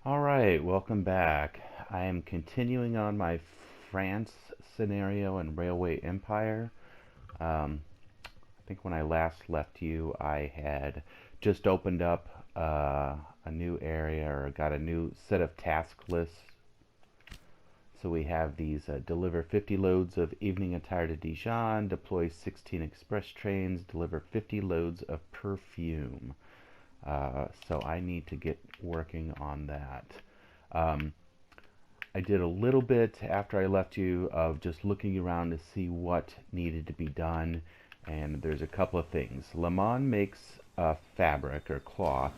All right, welcome back. I am continuing on my France scenario and Railway Empire. I think when I last left you, I had just opened up a new area or got a new set of task lists. So we have these deliver 50 loads of evening attire to Dijon, deploy 16 express trains, deliver 50 loads of perfume. So I need to get working on that. Um, I did a little bit after I left you of just looking around to see what needed to be done, and there's a couple of things. Le Mans makes fabric or cloth,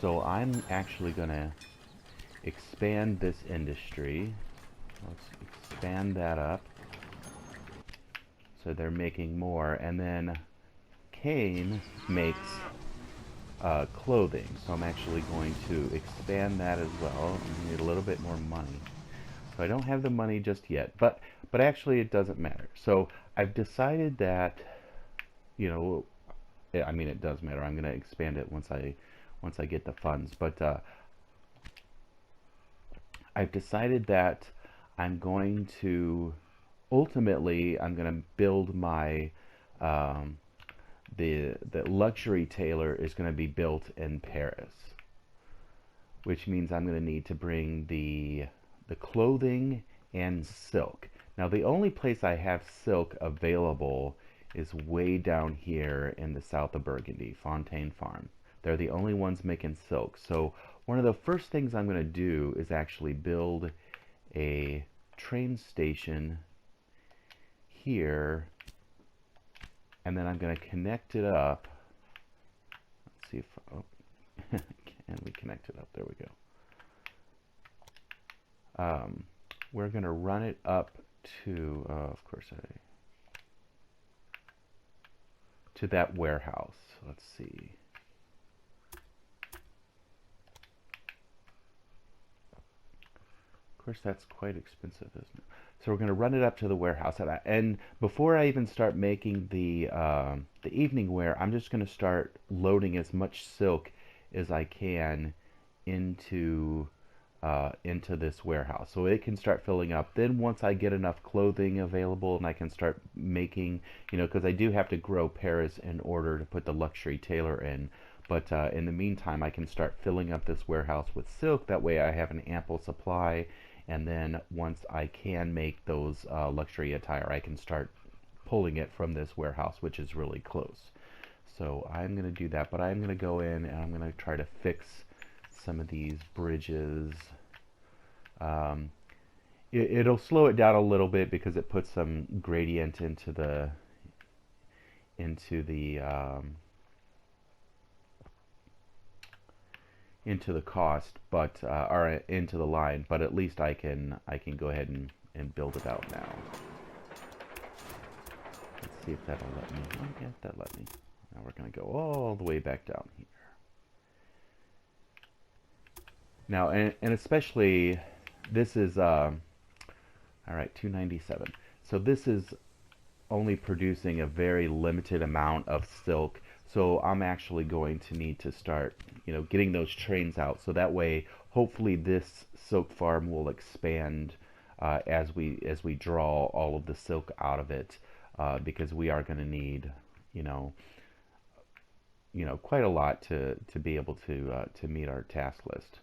so I'm actually going to expand this industry. Let's expand that up. So they're making more, and then Kane makes clothing, so I'm actually going to expand that as well. I need a little bit more money. So I don't have the money just yet, but actually it doesn't matter. So I've decided that, you know, I mean it does matter. I'm going to expand it once I get the funds. But I've decided that I'm going to ultimately I'm going to build my um, the luxury tailor is going to be built in Paris, which means I'm going to need to bring the clothing and silk. Now the only place I have silk available is way down here in the south of Burgundy, Fontaine Farm. They're the only ones making silk. So one of the first things I'm going to do is actually build a train station here, and then I'm going to connect it up. Let's see if, oh, can we connect it up? There we go. We're going to run it up to, of course, to that warehouse. Let's see. Of course, that's quite expensive, isn't it? So we're going to run it up to the warehouse, and before I even start making the evening wear, I'm just going to start loading as much silk as I can into this warehouse, so it can start filling up. Then once I get enough clothing available, and I can start making, because I do have to grow Paris in order to put the luxury tailor in. But in the meantime, I can start filling up this warehouse with silk. That way I have an ample supply. And then once I can make those luxury attire, I can start pulling it from this warehouse, which is really close. So I'm going to do that, but I'm going to go in and I'm going to try to fix some of these bridges. Um, it'll slow it down a little bit because it puts some gradient into the into the cost, but or into the line. But at least I can go ahead and build it out now. Let's see if that'll let me. Oh, yeah, that let me. Now we're going to go all the way back down here. Now, and especially, this is, all right, 297. So this is only producing a very limited amount of silk. So I'm actually going to need to start, getting those trains out. So that way, hopefully this silk farm will expand as we draw all of the silk out of it, because we are going to need, you know, quite a lot to be able to meet our task list.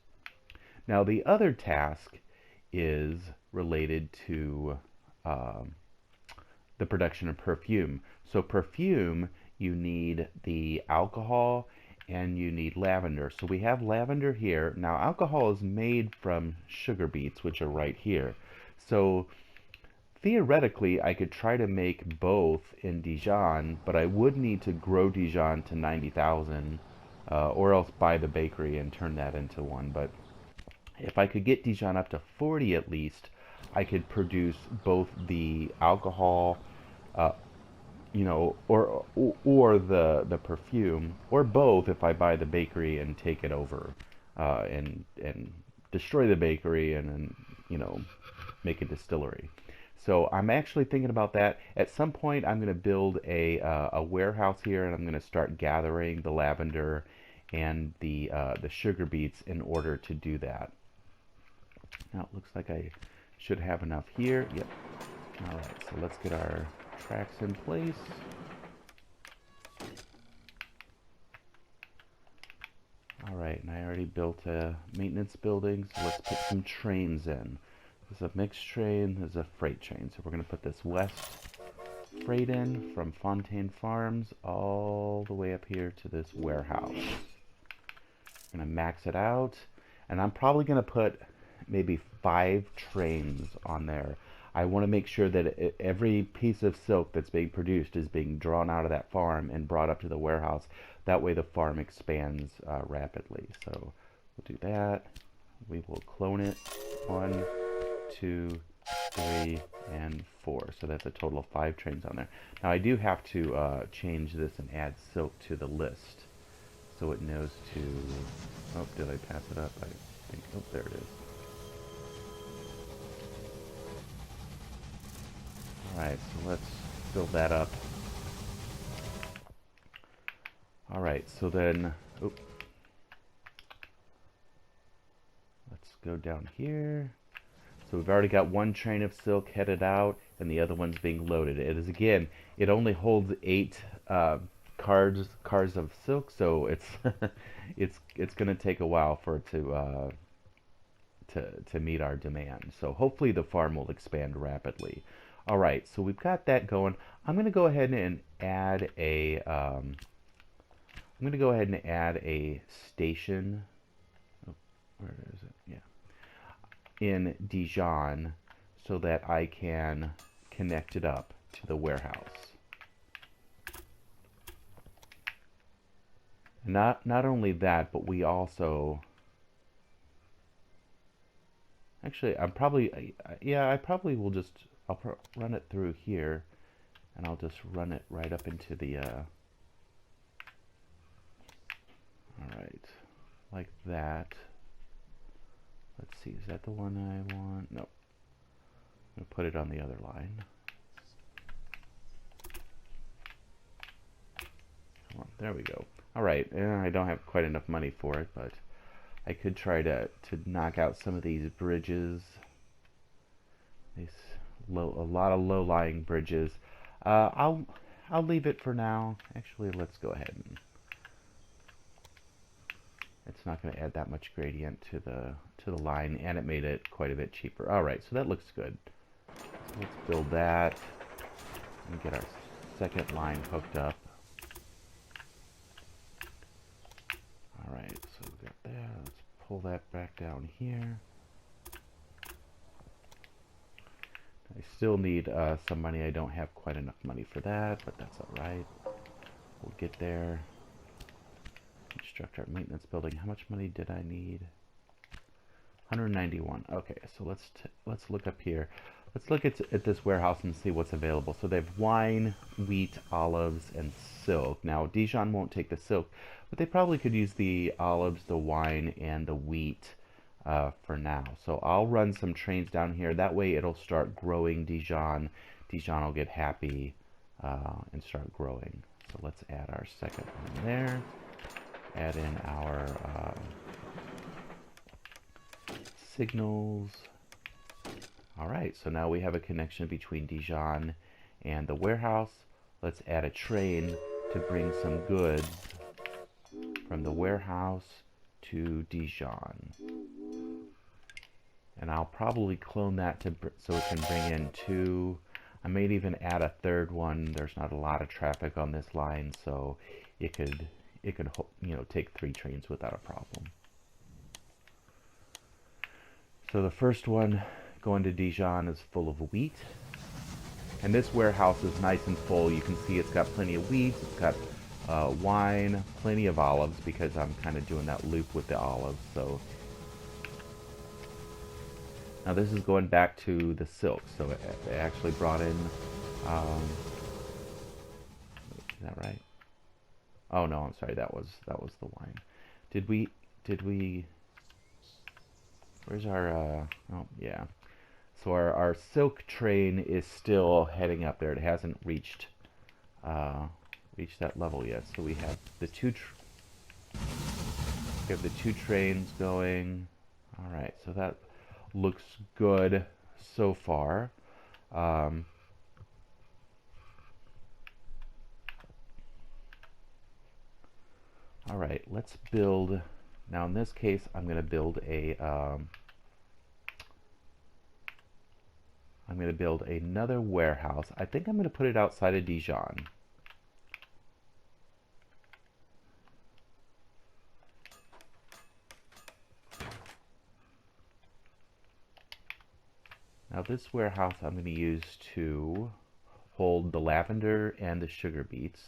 Now the other task is related to um, the production of perfume. So perfume, you need the alcohol and you need lavender. So we have lavender here. Now alcohol is made from sugar beets, which are right here. So theoretically, I could try to make both in Dijon, but I would need to grow Dijon to 90,000, or else buy the bakery and turn that into one. But if I could get Dijon up to 40 at least, I could produce both the alcohol, uh, or the perfume, or both if I buy the bakery and take it over, and destroy the bakery and then make a distillery. So I'm actually thinking about that. At some point, I'm going to build a warehouse here, and I'm going to start gathering the lavender and the sugar beets in order to do that. Now it looks like I should have enough here. Yep. Alright, so let's get our tracks in place. Alright, and I already built a maintenance building, so let's put some trains in. There's a mixed train, there's a freight train. So we're going to put this west freight in from Fontaine Farms all the way up here to this warehouse. I'm going to max it out, and I'm probably going to put maybe 5 trains on there. I want to make sure that every piece of silk that's being produced is being drawn out of that farm and brought up to the warehouse. That way the farm expands rapidly. So we'll do that. We will clone it. 1, 2, 3, and 4. So that's a total of 5 trains on there. Now I do have to change this and add silk to the list, so it knows to... Oh, did I pass it up? I think... Oh, there it is. Alright, so let's fill that up. Alright, so then... Oh, let's go down here. So we've already got 1 train of silk headed out, and the other one's being loaded. It is, again, it only holds 8 cars of silk, so it's it's going to take a while for it to meet our demand. So hopefully the farm will expand rapidly. All right, so we've got that going. I'm going to go ahead and add a station. Oh, where is it? Yeah, in Dijon, so that I can connect it up to the warehouse. Not only that, but we also... Actually, I'm probably... yeah, I probably will just... I'll run it through here, and I'll just run it right up into the... Alright, like that. Let's see, is that the one I want? Nope. I'm going to put it on the other line. Come on, there we go. Alright, I don't have quite enough money for it, but I could try to knock out some of these bridges. These a lot of low-lying bridges. I'll leave it for now. Actually, let's go ahead and... It's not going to add that much gradient to the line, and it made it quite a bit cheaper. Alright, so that looks good. So let's build that and get our second line hooked up. Alright, so we've got that. Let's pull that back down here. I still need some money. I don't have quite enough money for that, but that's alright. We'll get there. Construct our maintenance building. How much money did I need? 191. Okay, so let's look up here. Let's look at this warehouse and see what's available. So they have wine, wheat, olives, and silk. Now, Dijon won't take the silk, but they probably could use the olives, the wine, and the wheat for now. So I'll run some trains down here. That way it'll start growing Dijon. Dijon will get happy and start growing. So let's add our second one there. Add in our signals. Alright, so now we have a connection between Dijon and the warehouse. Let's add a train to bring some goods from the warehouse to Dijon. And I'll probably clone that so it can bring in 2. I may even add a 3rd one. There's not a lot of traffic on this line, so it could take 3 trains without a problem. So the first one going to Dijon is full of wheat, and this warehouse is nice and full. You can see it's got plenty of wheat, it's got wine, plenty of olives, because I'm kind of doing that loop with the olives. So now this is going back to the silk, so it actually brought in is that right? Oh no, I'm sorry, that was the wine. Did we where's our oh yeah. So our silk train is still heading up there. It hasn't reached that level yet. So we have the two trains going. All right, so that looks good so far. All right, let's build. Now in this case, I'm going to build a. I'm going to build another warehouse. I think I'm going to put it outside of Dijon. Now this warehouse I'm going to use to hold the lavender and the sugar beets.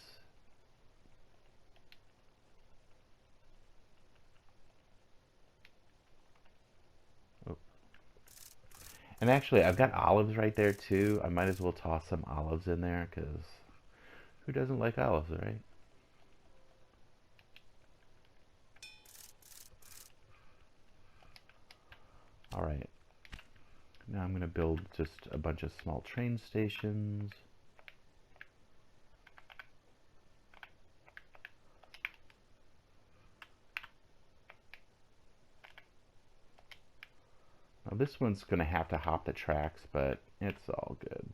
Oh. And actually, I've got olives right there too. I might as well toss some olives in there because who doesn't like olives, right? All right. Now I'm going to build just a bunch of small train stations. Now this one's going to have to hop the tracks, but it's all good.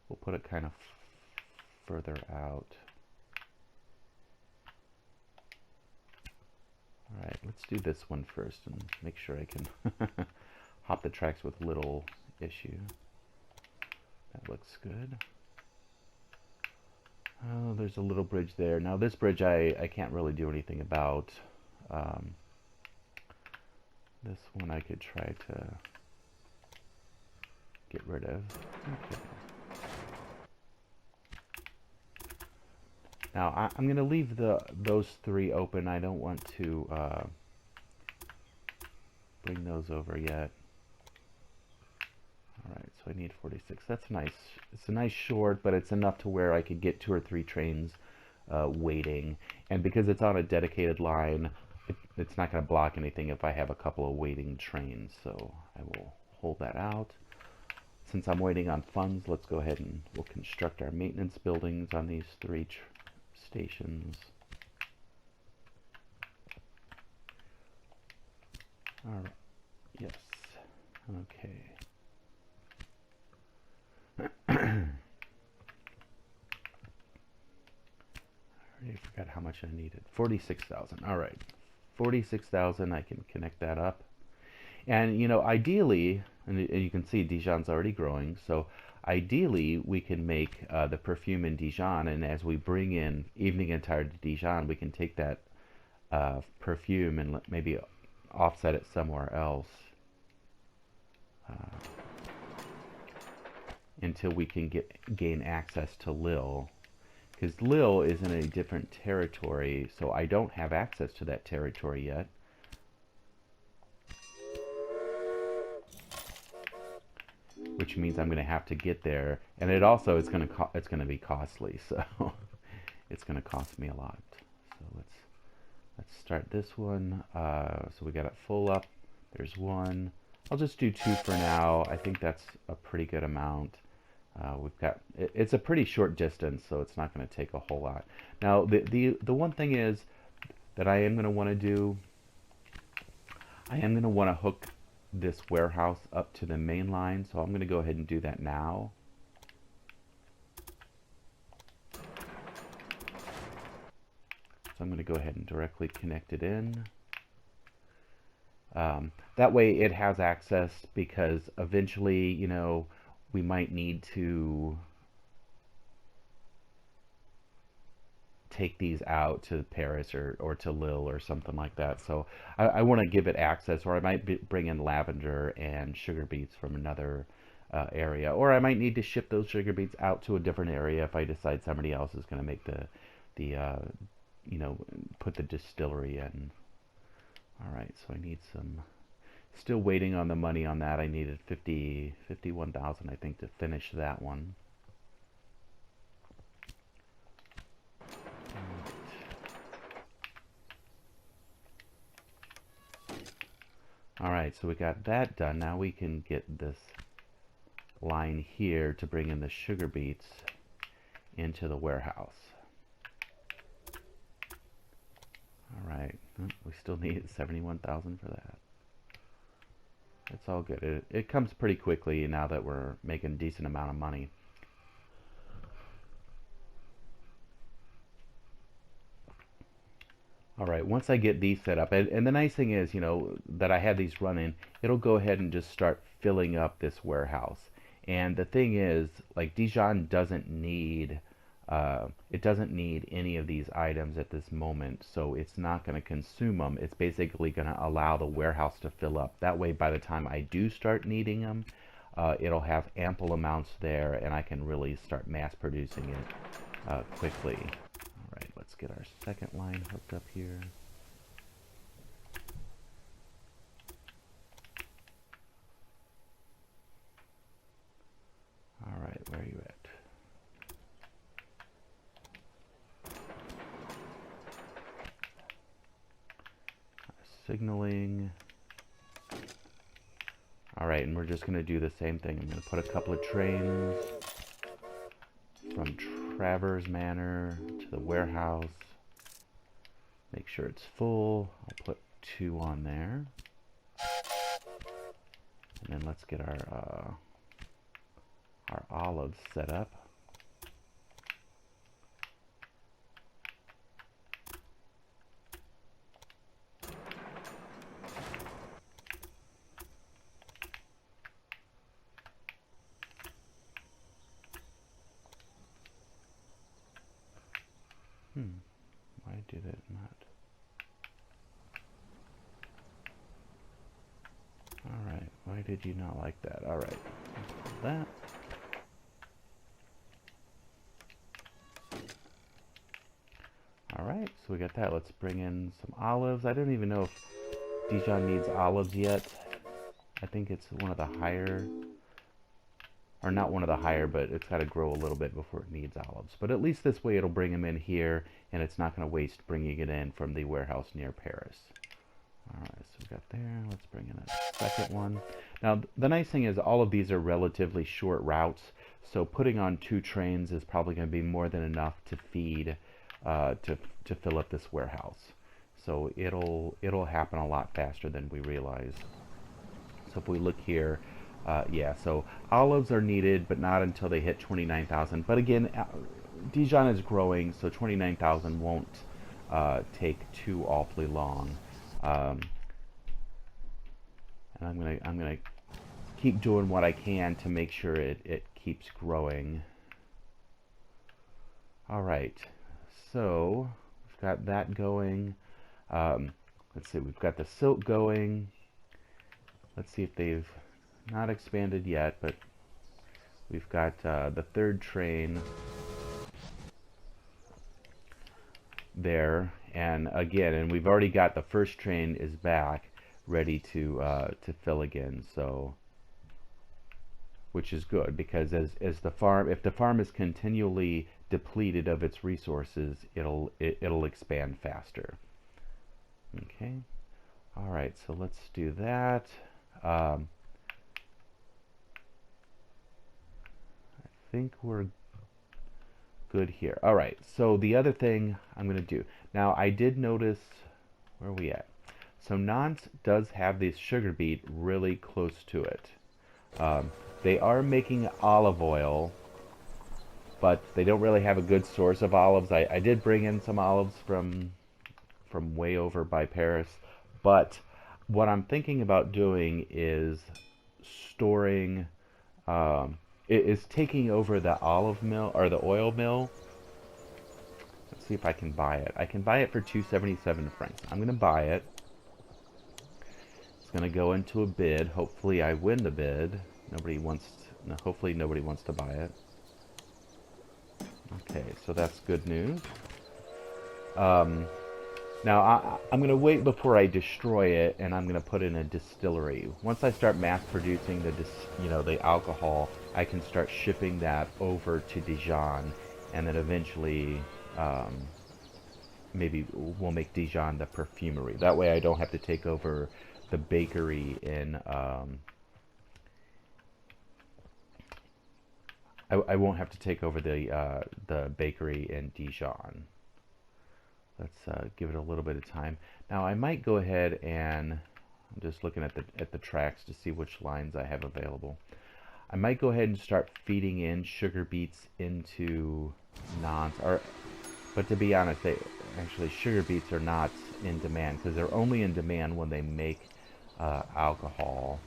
We'll put it kind of further out. All right, let's do this one first and make sure I can hop the tracks with little issue. That looks good. Oh, there's a little bridge there. Now this bridge I can't really do anything about. This one I could try to get rid of. Okay. Now I'm going to leave those three open. I don't want to bring those over yet. Alright, so I need 46. That's nice. It's a nice short, but it's enough to where I could get 2 or 3 trains waiting. And because it's on a dedicated line, it's not going to block anything if I have a couple of waiting trains. So I will hold that out. Since I'm waiting on funds, let's go ahead and we'll construct our maintenance buildings on these 3 stations. Alright, yes, okay. I already forgot how much I needed. 46,000, alright. 46,000, I can connect that up. And, you know, ideally, and you can see Dijon's already growing, so ideally we can make the perfume in Dijon, and as we bring in Evening and Tired to Dijon, we can take that perfume and maybe offset it somewhere else until we can gain access to Lille. Because Lille is in a different territory, so I don't have access to that territory yet. Which means I'm going to have to get there, and it also is going to be costly, so it's going to cost me a lot. So let's start this one. So we got it full up. There's one. I'll just do 2 for now. I think that's a pretty good amount. We've got it's a pretty short distance, so it's not going to take a whole lot. Now the one thing is that I am going to want to do. I am going to want to hook this warehouse up to the main line, so I'm going to go ahead and do that now. So I'm going to go ahead and directly connect it in. That way it has access, because eventually, you know, we might need to take these out to Paris or to Lille or something like that. So I want to give it access, or I might bring in lavender and sugar beets from another area, or I might need to ship those sugar beets out to a different area if I decide somebody else is going to make the you know, put the distillery in. All right, so I need some. Still waiting on the money on that. I needed 51,000, I think, to finish that one. Alright, so we got that done. Now we can get this line here to bring in the sugar beets into the warehouse. Alright, we still need 71,000 for that. It's all good. It comes pretty quickly now that we're making a decent amount of money. All right, once I get these set up, and the nice thing is, that I have these running, it'll go ahead and just start filling up this warehouse. And the thing is, like Dijon doesn't need, it doesn't need any of these items at this moment, so it's not going to consume them. It's basically going to allow the warehouse to fill up. That way, by the time I do start needing them, it'll have ample amounts there, and I can really start mass producing it quickly. Alright, let's get our second line hooked up here. Alright, where are you at? Signaling. Alright, and we're just going to do the same thing. I'm going to put a couple of trains from Travers Manor to the warehouse. Make sure it's full. I'll put 2 on there. And then let's get our olives set up. Why did it not? Alright, why did you not like that? Alright, that. Alright, so we got that. Let's bring in some olives. I don't even know if Dijon needs olives yet. I think it's one of the higher, or not one of the higher, but it's got to grow a little bit before it needs olives. But at least this way it'll bring them in here, and it's not going to waste bringing it in from the warehouse near Paris. Alright, so we got there. Let's bring in a second one. Now, the nice thing is all of these are relatively short routes, so putting on 2 trains is probably going to be more than enough to feed, to fill up this warehouse. So it'll happen a lot faster than we realize. So if we look here, yeah, so olives are needed, but not until they hit 29,000. But again, Dijon is growing, so 29,000 won't take too awfully long. And I'm gonna keep doing what I can to make sure it keeps growing. All right, so we've got that going. Let's see, we've got the silk going. Let's see if they've not expanded yet, but we've got the 3rd train there, and again, and we've already got the 1st train is back, ready to fill again. So, which is good, because as the farm, if the farm is continually depleted of its resources, it'll expand faster. Okay. All right. So let's do that. I think we're good here. All right, so the other thing I'm going to do, now I did notice, where are we at? So Nantes does have this sugar beet really close to it. They are making olive oil, but they don't really have a good source of olives. I did bring in some olives from way over by Paris, but what I'm thinking about doing is storing, is taking over the olive mill, or the oil mill. Let's see if I can buy it. I can buy it for 277 francs. I'm going to buy it. It's going to go into a bid. Hopefully I win the bid. Hopefully nobody wants to buy it. Okay, so that's good news. Now, I'm going to wait before I destroy it, and I'm going to put in a distillery. Once I start mass producing the alcohol, I can start shipping that over to Dijon, and then eventually maybe we'll make Dijon the perfumery. That way I don't have to take over the bakery in... I won't have to take over the bakery in Dijon. Let's give it a little bit of time. Now I might go ahead and I'm just looking at the tracks to see which lines I have available. I might go ahead and start feeding in sugar beets into nons, but to be honest, actually sugar beets are not in demand because they're only in demand when they make alcohol.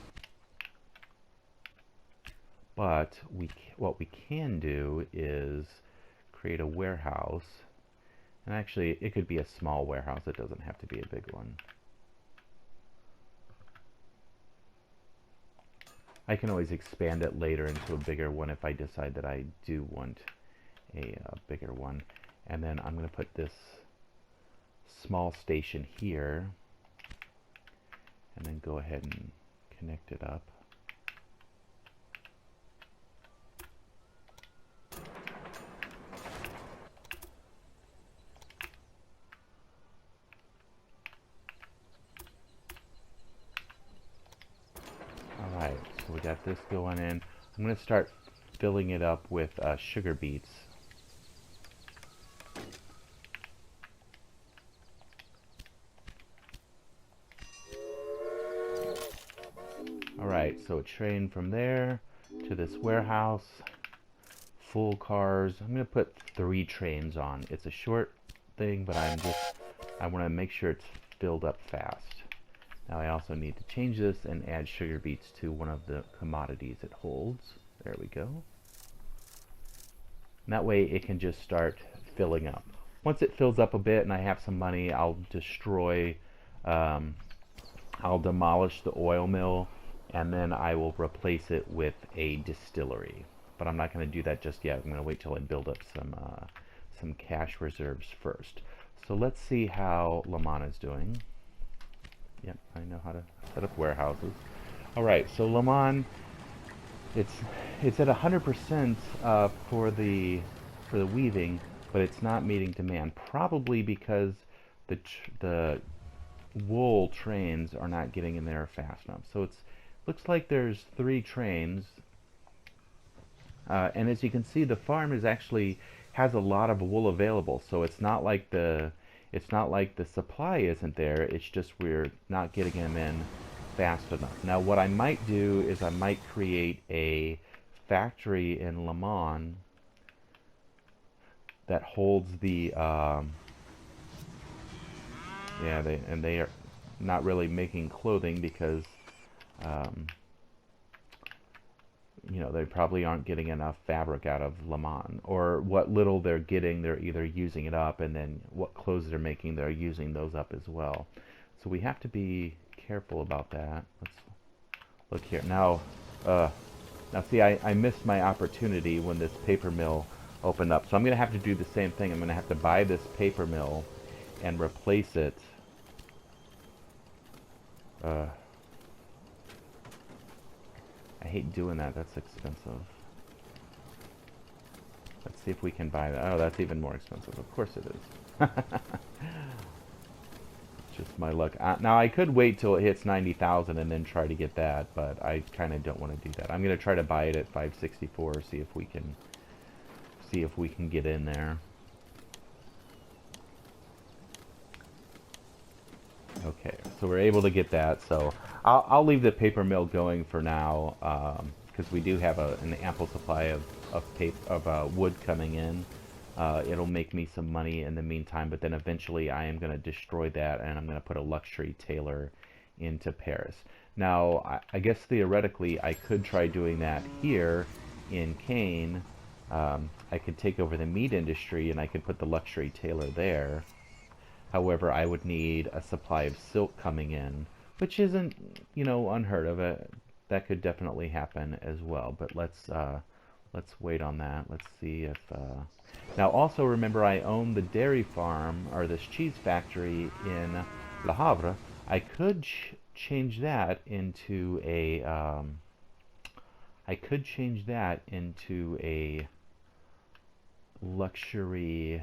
But what we can do is create a warehouse, and actually it could be a small warehouse. It doesn't have to be a big one. I can always expand it later into a bigger one if I decide that I do want a bigger one. And then I'm going to put this small station here, and then go ahead and connect it up. Alright, so we got this going in. I'm going to start filling it up with sugar beets. Alright, so a train from there to this warehouse, full cars. I'm going to put 3 trains on. It's a short thing, but I want to make sure it's filled up fast. Now I also need to change this and add sugar beets to one of the commodities it holds. There we go. And that way it can just start filling up. Once it fills up a bit and I have some money, I'll demolish the oil mill, and then I will replace it with a distillery. But I'm not going to do that just yet. I'm going to wait till I build up some cash reserves first. So let's see how Le Mans is doing. Yep, I know how to set up warehouses. All right, so Le Mans, it's at 100% for the weaving, but it's not meeting demand. Probably because the wool trains are not getting in there fast enough. So it looks like there's 3 trains, and as you can see, the farm has a lot of wool available. So it's not like the supply isn't there. It's just we're not getting them in fast enough. Now, what I might do is I might create a factory in Le Mans that holds the they are not really making clothing because they probably aren't getting enough fabric out of Le Mans, or what little they're getting, they're either using it up, and then what clothes they're making, they're using those up as well. So we have to be careful about that. Let's look here. Now see, I missed my opportunity when this paper mill opened up. So I'm going to have to do the same thing. I'm going to have to buy this paper mill and replace it. I hate doing that. That's expensive. Let's see if we can buy that. Oh, that's even more expensive. Of course it is. Just my luck. Now, I could wait till it hits 90,000 and then try to get that, but I kind of don't want to do that. I'm going to try to buy it at 564, see if we can get in there. Okay, so we're able to get that. So I'll leave the paper mill going for now, because we do have an ample supply of wood coming in. It'll make me some money in the meantime, but then eventually I am going to destroy that, and I'm going to put a luxury tailor into Paris. Now, I guess theoretically I could try doing that here in Caen. I could take over the meat industry and I could put the luxury tailor there. However, I would need a supply of silk coming in, which isn't, unheard of. That could definitely happen as well. But let's wait on that. Let's see if. Now, also remember, I own the dairy farm, or this cheese factory in Le Havre. I could change that into a. I could change that into a luxury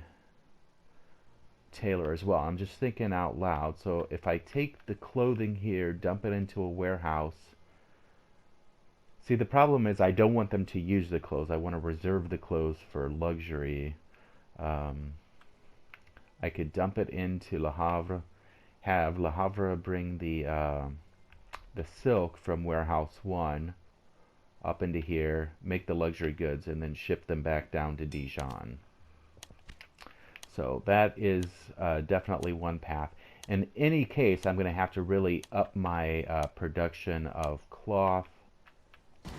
tailor as well. I'm just thinking out loud. So if I take the clothing here, dump it into a warehouse. See, the problem is I don't want them to use the clothes. I want to reserve the clothes for luxury. I could dump it into Le Havre, have Le Havre bring the the silk from warehouse 1 up into here, make the luxury goods, and then ship them back down to Dijon. So that is definitely one path. In any case, I'm going to have to really up my production of cloth. You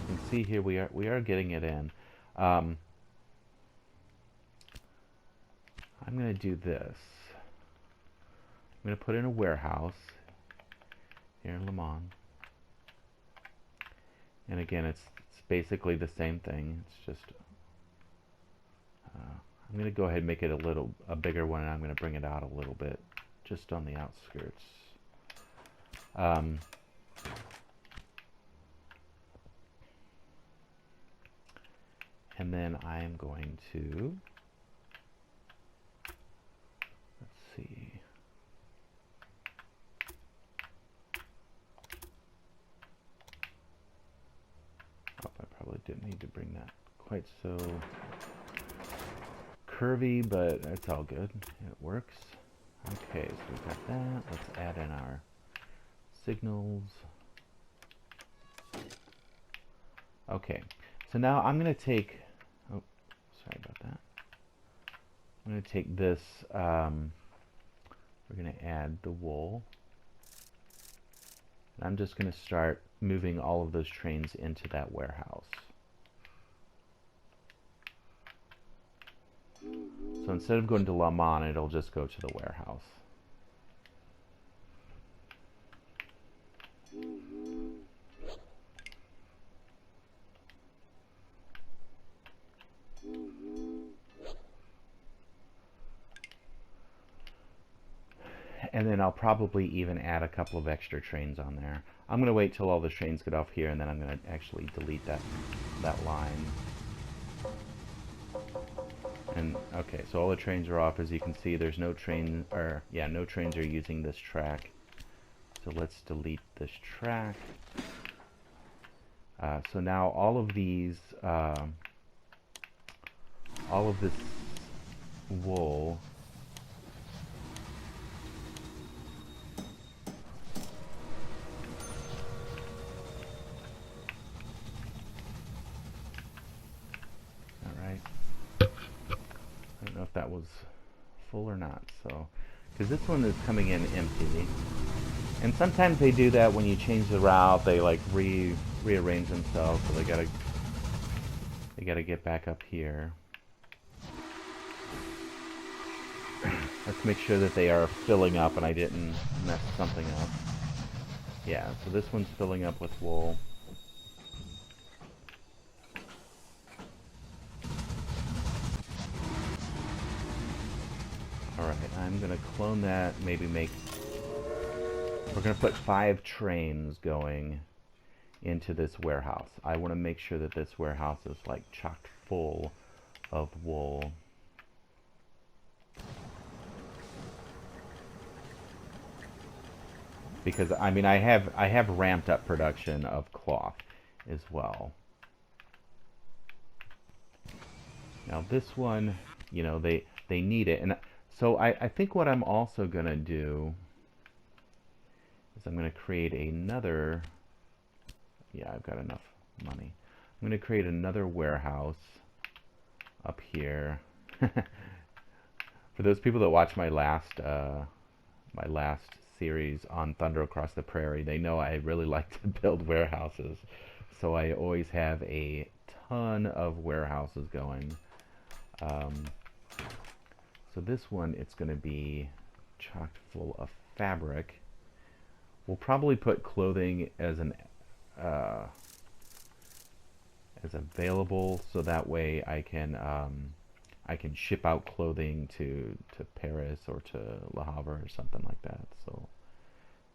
can see here we are getting it in. I'm going to do this. I'm going to put in a warehouse here in Le Mans. And again, it's basically the same thing. It's just I'm going to go ahead and make it a bigger one, and I'm going to bring it out a little bit, just on the outskirts. And then I am going to, let's see. Oh, I probably didn't need to bring that quite so curvy, but it's all good. It works. Okay, so we've got that. Let's add in our signals. Okay, so now I'm going to take, oh, sorry about that. I'm going to take this, we're going to add the wool. And I'm just going to start moving all of those trains into that warehouse. So instead of going to Le Mans, it'll just go to the warehouse. And then I'll probably even add a couple of extra trains on there. I'm going to wait till all the trains get off here, and then I'm going to actually delete that line. And okay, so all the trains are off. As you can see, there's no train, or yeah, no trains are using this track. So let's delete this track. So now all of these, all of this wool that was full or not, so because this one is coming in empty, and sometimes they do that when you change the route. They like rearrange themselves, so they gotta get back up here. Let's make sure that they are filling up and I didn't mess something up. Yeah, so this one's filling up with wool. Alright, I'm going to clone that, maybe make... We're going to put 5 trains going into this warehouse. I want to make sure that this warehouse is like chock full of wool. Because, I mean, I have ramped up production of cloth as well. Now this one, you know, they need it. And so I think what I'm also going to do is I'm going to create another, yeah, I've got enough money. I'm going to create another warehouse up here. For those people that watch my last series on Thunder Across the Prairie, they know I really like to build warehouses. So I always have a ton of warehouses going. So this one, it's going to be chock full of fabric. We'll probably put clothing as an as available, so that way I can ship out clothing to Paris or to Le Havre or something like that. So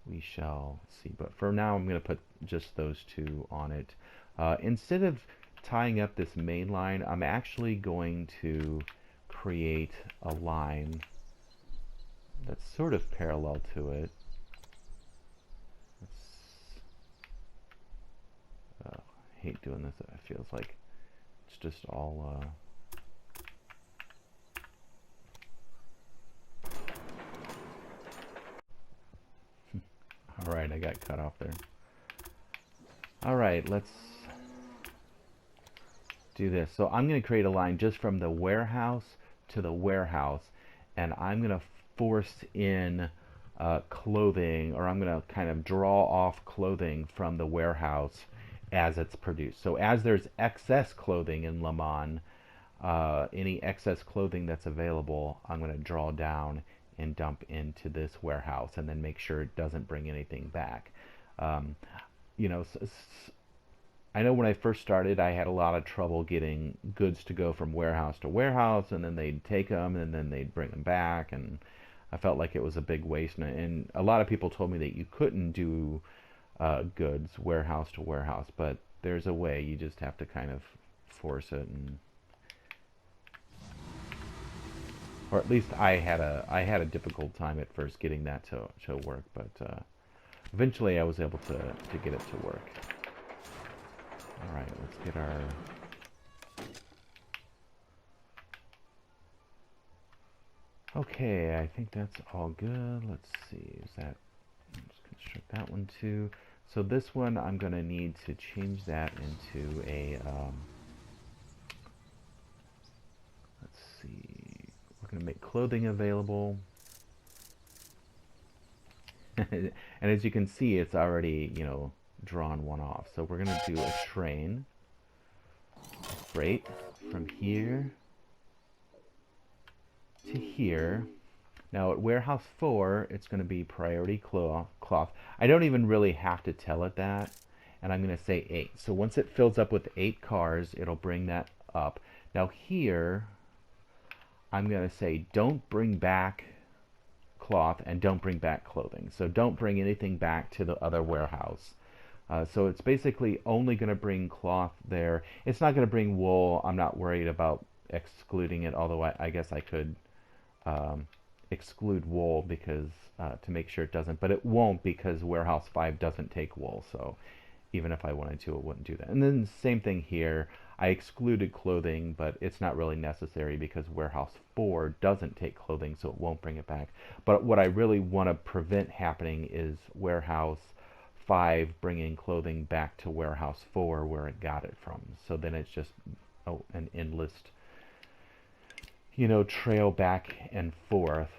we shall see. But for now, I'm going to put just those 2 on it. Instead of tying up this main line, I'm actually going to create a line that's sort of parallel to it. I hate doing this. It feels like it's just all Alright, I got cut off there. Alright, let's do this. So I'm going to create a line just from the warehouse to the warehouse, and I'm going to force in clothing, or I'm going to kind of draw off clothing from the warehouse as it's produced. So as there's excess clothing in Le Mans, any excess clothing that's available, I'm going to draw down and dump into this warehouse, and then make sure it doesn't bring anything back. You know, I know when I first started, I had a lot of trouble getting goods to go from warehouse to warehouse, and then they'd take them, and then they'd bring them back, and I felt like it was a big waste. And a lot of people told me that you couldn't do goods warehouse to warehouse, but there's a way. You just have to kind of force it, and or at least I had a difficult time at first getting that to work, but eventually I was able to get it to work. All right, let's get our okay, I think that's all good. Let's see, is that, let's construct that one too. So this one, I'm going to need to change that into a, let's see, we're going to make clothing available. And as you can see, it's already, you know, drawn one off. So we're going to do a train freight from here to here. Now at warehouse 4, it's going to be priority cloth. I don't even really have to tell it that, and I'm going to say 8. So once it fills up with 8 cars, it'll bring that up. Now here, I'm going to say don't bring back cloth and don't bring back clothing. So don't bring anything back to the other warehouse. So it's basically only going to bring cloth there. It's not going to bring wool. I'm not worried about excluding it, although I guess I could exclude wool because to make sure it doesn't, but it won't because warehouse 5 doesn't take wool, so even if I wanted to, it wouldn't do that. And then same thing here, I excluded clothing, but it's not really necessary because warehouse 4 doesn't take clothing, so it won't bring it back. But what I really want to prevent happening is warehouse 5 bringing clothing back to warehouse 4 where it got it from. So then it's just an endless, you know, trail back and forth.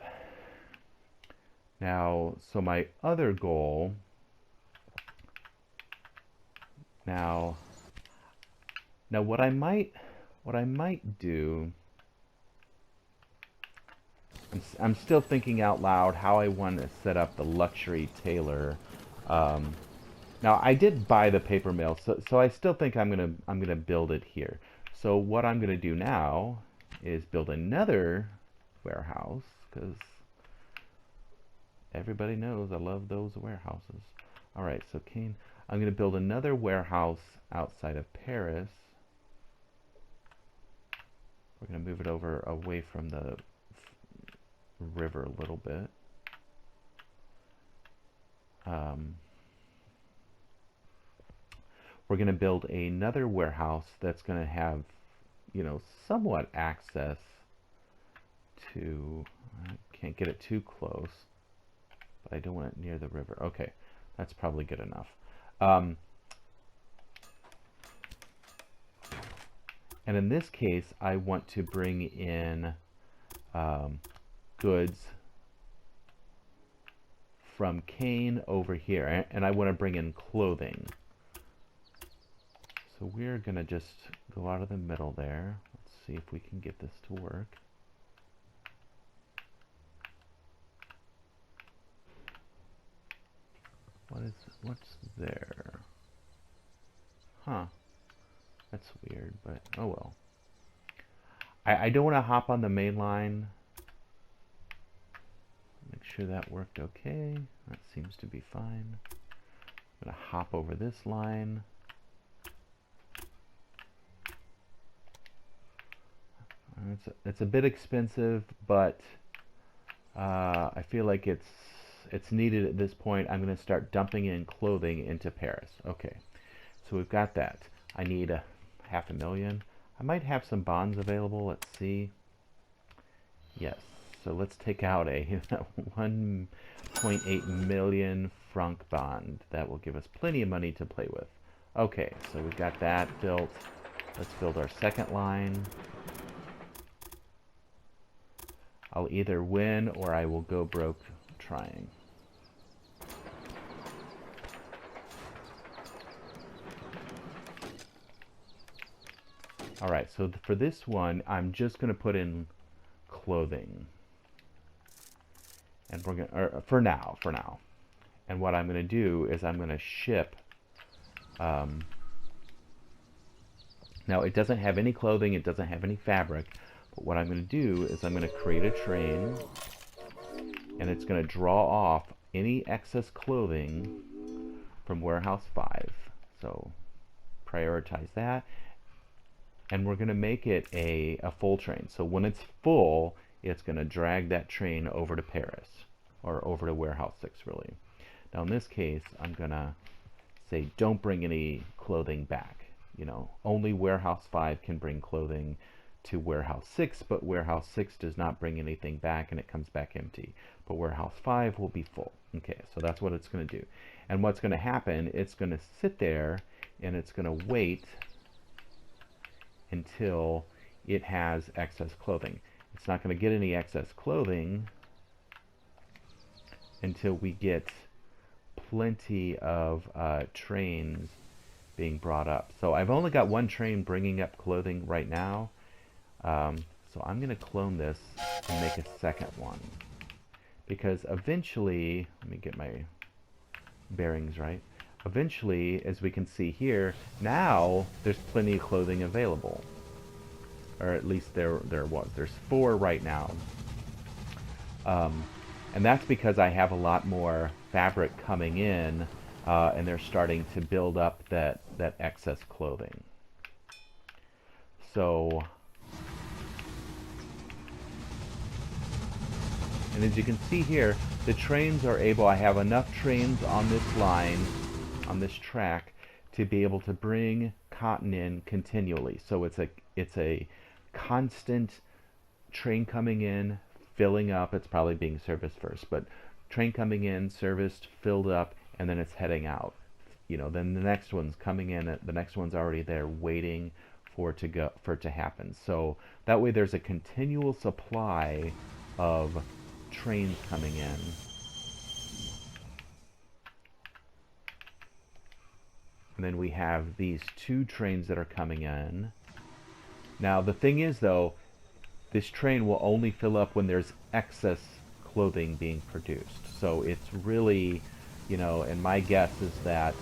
Now, so my other goal, now what I might do, I'm still thinking out loud how I want to set up the luxury tailor. Now I did buy the paper mill, so I still think I'm gonna build it here. So what I'm gonna do now is build another warehouse, because everybody knows I love those warehouses. Alright, so Kane, I'm going to build another warehouse outside of Paris. We're going to move it over away from the river a little bit. We're going to build another warehouse that's going to have, you know, somewhat access to, I can't get it too close, but I don't want it near the river. Okay, that's probably good enough. And in this case, I want to bring in goods from Kane over here, and I want to bring in clothing. So we're going to just go out of the middle there. Let's see if we can get this to work. What's there? Huh. That's weird, but oh well. I don't want to hop on the main line. Make sure that worked okay. That seems to be fine. I'm going to hop over this line. It's a bit expensive, but I feel like it's needed at this point. I'm going to start dumping in clothing into Paris. Okay, so we've got that. I need $500,000. I might have some bonds available. Let's see. Yes, So let's take out a 1.8 million franc bond. That will give us plenty of money to play with. Okay, so we've got that built. Let's build our second line. I'll either win or I will go broke trying. Alright, so for this one, I'm just going to put in clothing. And we're going to, for now. And what I'm going to do is I'm going to ship, now it doesn't have any clothing, it doesn't have any fabric, but what I'm going to do is I'm going to create a train, and it's going to draw off any excess clothing from Warehouse 5. So prioritize that. And we're going to make it a full train. So when it's full, it's going to drag that train over to Paris, or over to Warehouse 6, really. Now in this case, I'm going to say don't bring any clothing back. You know, only Warehouse 5 can bring clothing to Warehouse 6, but Warehouse 6 does not bring anything back, and it comes back empty. But Warehouse 5 will be full. Okay, so that's what it's going to do. And what's going to happen, it's going to sit there, and it's going to wait until it has excess clothing. It's not going to get any excess clothing until we get plenty of trains being brought up. So I've only got one train bringing up clothing right now. So I'm going to clone this and make a second one. Because eventually, let me get my bearings right. Eventually, as we can see here, now there's plenty of clothing available. Or at least there was. There's 4 right now. And that's because I have a lot more fabric coming in, and they're starting to build up that excess clothing. So, and as you can see here, the trains are able, I have enough trains on this line, on this track, to be able to bring cotton in continually. So it's a constant train coming in, filling up. It's probably being serviced first, but train coming in, serviced, filled up, and then it's heading out. You know, then the next one's coming in, the next one's already there waiting for it to happen. So that way there's a continual supply of trains coming in. And then we have these 2 trains that are coming in. Now the thing is though, this train will only fill up when there's excess clothing being produced. So it's really, you know, and my guess is that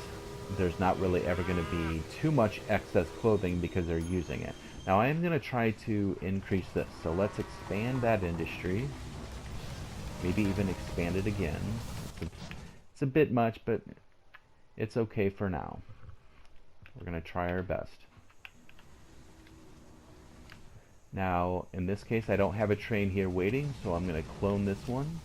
there's not really ever going to be too much excess clothing because they're using it. Now I am going to try to increase this. So let's expand that industry. Maybe even expand it again. It's a bit much, but it's okay for now. We're going to try our best. Now, in this case, I don't have a train here waiting, so I'm going to clone this one.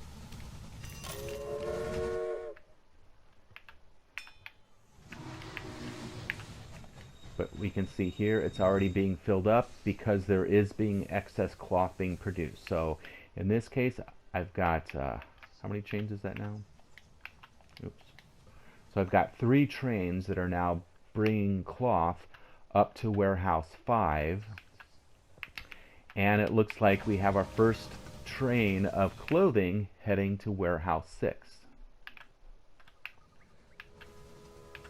But we can see here it's already being filled up because there is being excess cloth being produced. So in this case, I've got, how many trains is that now? Oops. So I've got 3 trains that are now bringing cloth up to Warehouse 5. And it looks like we have our first train of clothing heading to Warehouse 6.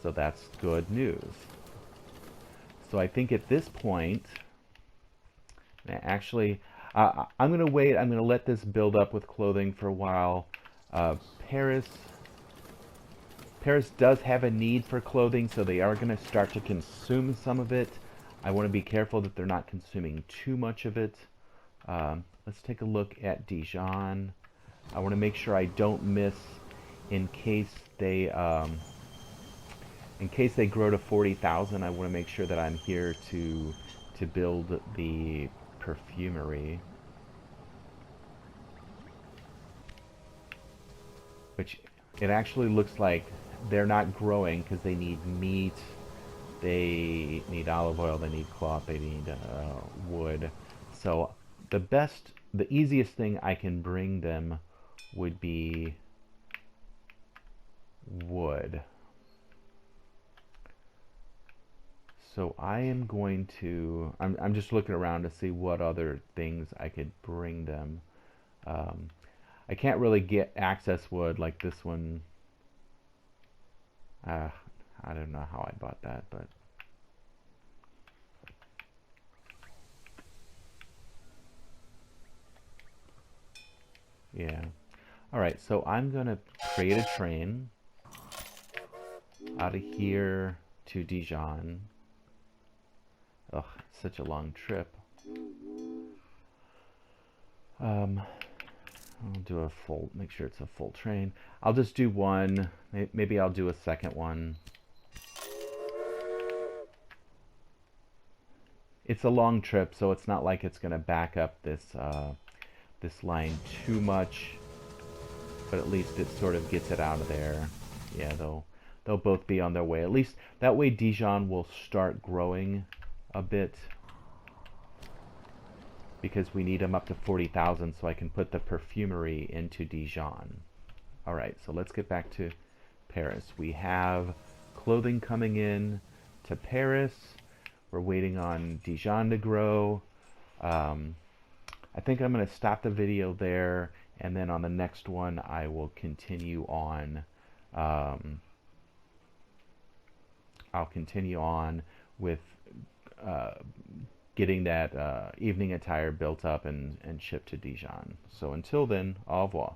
So that's good news. So I think at this point, actually, I'm going to wait. I'm going to let this build up with clothing for a while. Paris does have a need for clothing, so they are going to start to consume some of it. I want to be careful that they're not consuming too much of it. Let's take a look at Dijon. I want to make sure I don't miss in case they grow to 40,000. I want to make sure that I'm here to build the perfumery, which it actually looks like they're not growing because they need meat, they need olive oil, they need cloth, they need wood. So the best the easiest thing I can bring them would be wood. So I am going to, I'm just looking around to see what other things I could bring them. Um, I can't really get access wood like this one. I don't know how I bought that, but yeah. All right, so I'm gonna create a train out of here to Dijon. Ugh, it's such a long trip. I'll do a full, make sure it's a full train. I'll just do one. Maybe I'll do a second one. It's a long trip, so it's not like it's gonna back up this line too much, but at least it sort of gets it out of there. Yeah, they'll both be on their way. At least that way Dijon will start growing a bit, because we need them up to 40,000 so I can put the perfumery into Dijon. All right, so let's get back to Paris. We have clothing coming in to Paris. We're waiting on Dijon to grow. I think I'm going to stop the video there, and then on the next one I will continue on. I'll continue on with getting that evening attire built up and shipped to Dijon. So until then, au revoir.